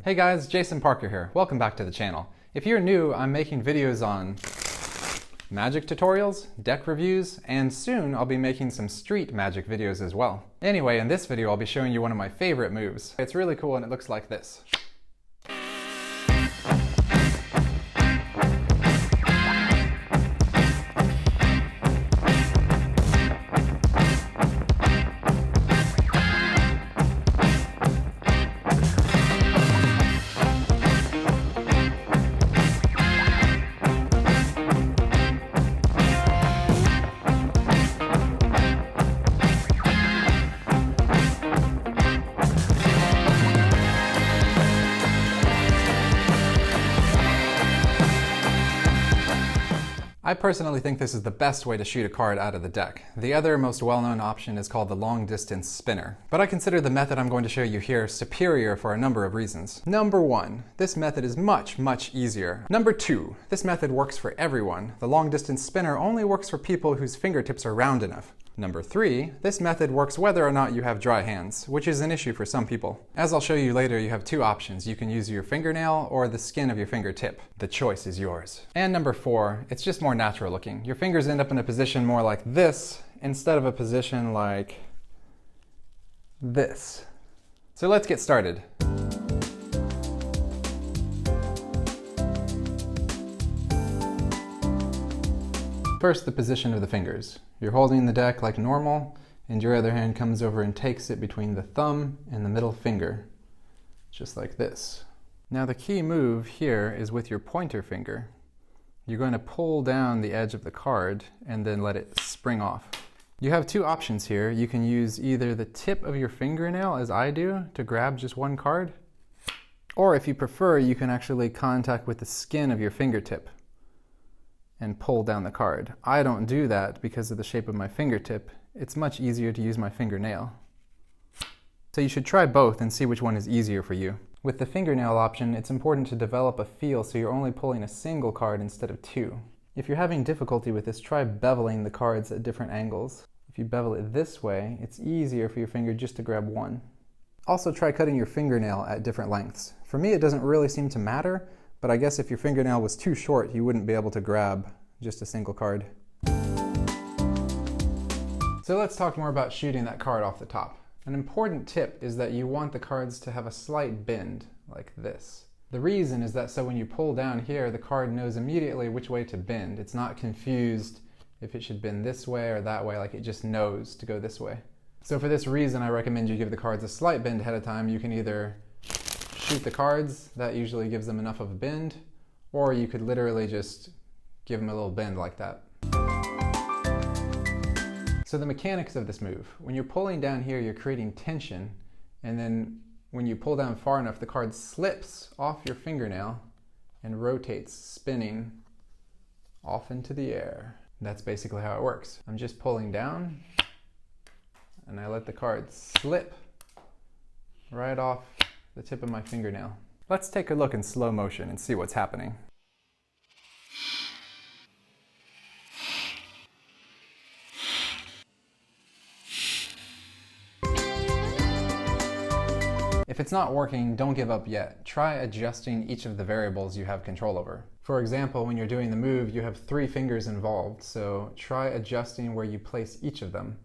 Hey guys, Jason Parker here. Welcome back to the channel. If you're new, I'm making videos on magic tutorials, deck reviews, and soon I'll be making some street magic videos as well. Anyway, in this video I'll be showing you one of my favorite moves. It's really cool and it looks like this. I personally think this is the best way to shoot a card out of the deck. The other most well-known option is called the long distance spinner, but I consider the method I'm going to show you here superior for a number of reasons. Number 1, this method is much easier. Number 2, this method works for everyone. The long distance spinner only works for people whose fingertips are round enough. Number 3, this method works whether or not you have dry hands, which is an issue for some people. As I'll show you later, you have two options. You can use your fingernail or the skin of your fingertip. The choice is yours. And number 4, it's just more natural looking. Your fingers end up in a position more like this instead of a position like this. So let's get started. First, the position of the fingers. You're holding the deck like normal, and your other hand comes over and takes it between the thumb and the middle finger, just like this. Now the key move here is with your pointer finger. You're going to pull down the edge of the card and then let it spring off. You have two options here. You can use either the tip of your fingernail, as I do, to grab just one card, or if you prefer, you can actually contact with the skin of your fingertip and pull down the card. I don't do that because of the shape of my fingertip. It's much easier to use my fingernail. So you should try both and see which one is easier for you. With the fingernail option, it's important to develop a feel so you're only pulling a single card instead of two. If you're having difficulty with this, try beveling the cards at different angles. If you bevel it this way, it's easier for your finger just to grab one. Also try cutting your fingernail at different lengths. For me, it doesn't really seem to matter, but I guess if your fingernail was too short, you wouldn't be able to grab just a single card. So let's talk more about shooting that card off the top. An important tip is that you want the cards to have a slight bend, like this. The reason is that so when you pull down here, the card knows immediately which way to bend. It's not confused if it should bend this way or that way, like it just knows to go this way. So for this reason, I recommend you give the cards a slight bend ahead of time. You can either shoot the cards, that usually gives them enough of a bend, or you could literally just give them a little bend like that. So the mechanics of this move, when you're pulling down here, you're creating tension, and then when you pull down far enough, the card slips off your fingernail and rotates, spinning off into the air. That's basically how it works. I'm just pulling down, and I let the card slip right off the tip of my fingernail. Let's take a look in slow motion and see what's happening. If it's not working, don't give up yet. Try adjusting each of the variables you have control over. For example, when you're doing the move, you have 3 fingers involved, so try adjusting where you place each of them.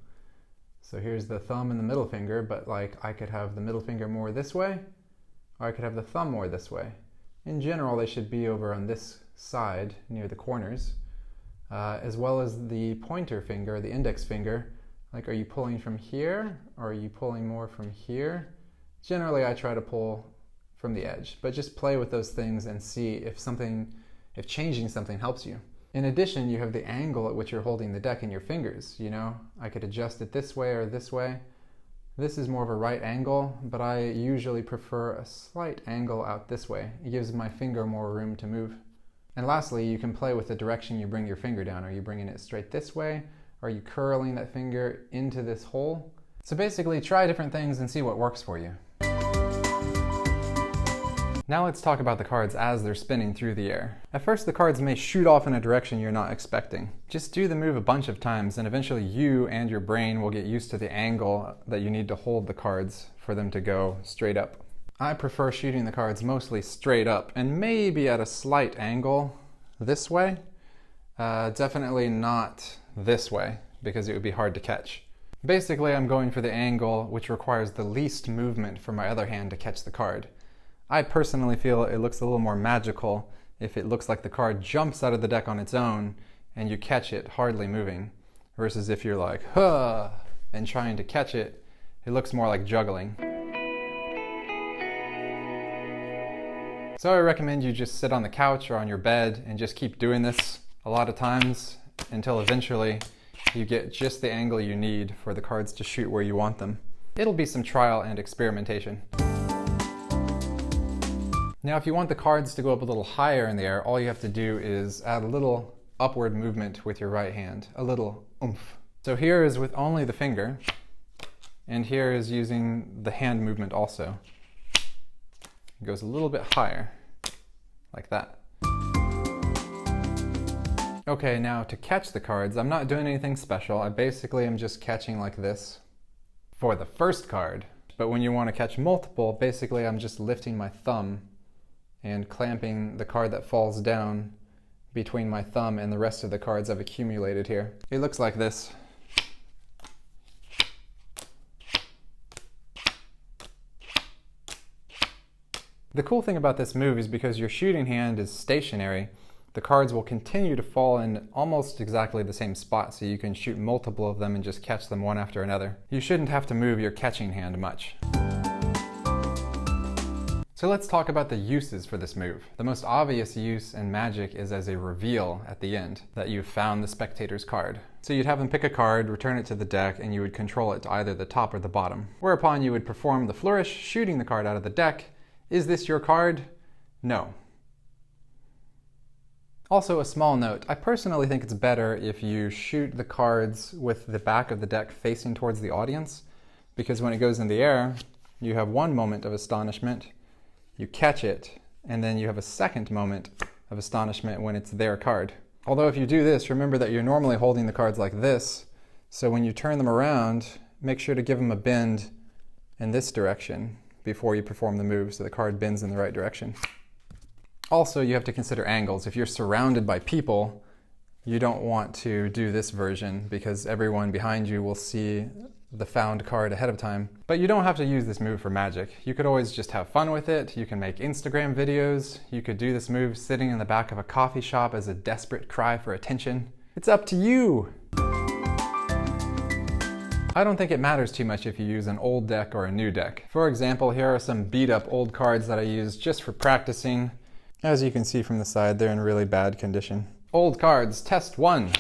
So here's the thumb and the middle finger, but like I could have the middle finger more this way, or I could have the thumb more this way. In general, they should be over on this side near the corners, as well as the pointer finger, the index finger. Like, are you pulling from here, or are you pulling more from here? Generally, I try to pull from the edge, but just play with those things and see if changing something helps you. In addition, you have the angle at which you're holding the deck in your fingers. You know, I could adjust it this way or this way. This is more of a right angle, but I usually prefer a slight angle out this way. It gives my finger more room to move. And lastly, you can play with the direction you bring your finger down. Are you bringing it straight this way? Are you curling that finger into this hole? So basically, try different things and see what works for you. Now let's talk about the cards as they're spinning through the air. At first, the cards may shoot off in a direction you're not expecting. Just do the move a bunch of times and eventually you and your brain will get used to the angle that you need to hold the cards for them to go straight up. I prefer shooting the cards mostly straight up and maybe at a slight angle this way. Definitely not this way because it would be hard to catch. Basically, I'm going for the angle which requires the least movement for my other hand to catch the card. I personally feel it looks a little more magical if it looks like the card jumps out of the deck on its own and you catch it hardly moving, versus if you're like, huh, and trying to catch it, it looks more like juggling. So I recommend you just sit on the couch or on your bed and just keep doing this a lot of times until eventually you get just the angle you need for the cards to shoot where you want them. It'll be some trial and experimentation. Now, if you want the cards to go up a little higher in the air, all you have to do is add a little upward movement with your right hand, a little oomph. So here is with only the finger, and here is using the hand movement also. It goes a little bit higher, like that. Okay, now to catch the cards, I'm not doing anything special. I basically am just catching like this for the first card. But when you want to catch multiple, basically I'm just lifting my thumb and clamping the card that falls down between my thumb and the rest of the cards I've accumulated here. It looks like this. The cool thing about this move is because your shooting hand is stationary, the cards will continue to fall in almost exactly the same spot, so you can shoot multiple of them and just catch them one after another. You shouldn't have to move your catching hand much. So let's talk about the uses for this move. The most obvious use in Magic is as a reveal at the end, that you've found the spectator's card. So you'd have them pick a card, return it to the deck, and you would control it to either the top or the bottom. Whereupon you would perform the flourish, shooting the card out of the deck. Is this your card? No. Also, a small note, I personally think it's better if you shoot the cards with the back of the deck facing towards the audience, because when it goes in the air, you have one moment of astonishment, you catch it, and then you have a second moment of astonishment when it's their card. Although if you do this, remember that you're normally holding the cards like this, so when you turn them around, make sure to give them a bend in this direction before you perform the move so the card bends in the right direction. Also, you have to consider angles. If you're surrounded by people, you don't want to do this version because everyone behind you will see the found card ahead of time. But you don't have to use this move for Magic. You could always just have fun with it. You can make Instagram videos. You could do this move sitting in the back of a coffee shop as a desperate cry for attention. It's up to you. I don't think it matters too much if you use an old deck or a new deck. For example, here are some beat up old cards that I use just for practicing. As you can see from the side, they're in really bad condition. Old cards, test 1.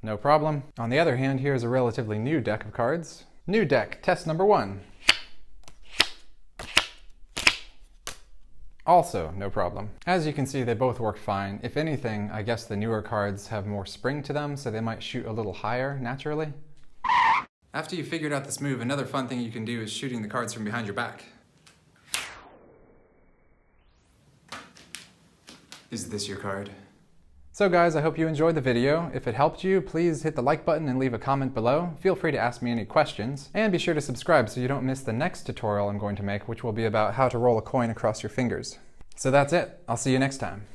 No problem. On the other hand, here's a relatively new deck of cards. New deck, test number 1. Also, no problem. As you can see, they both work fine. If anything, I guess the newer cards have more spring to them, so they might shoot a little higher naturally. After you've figured out this move, another fun thing you can do is shooting the cards from behind your back. Is this your card? So guys, I hope you enjoyed the video. If it helped you, please hit the like button and leave a comment below. Feel free to ask me any questions. And be sure to subscribe so you don't miss the next tutorial I'm going to make, which will be about how to roll a coin across your fingers. So that's it. I'll see you next time.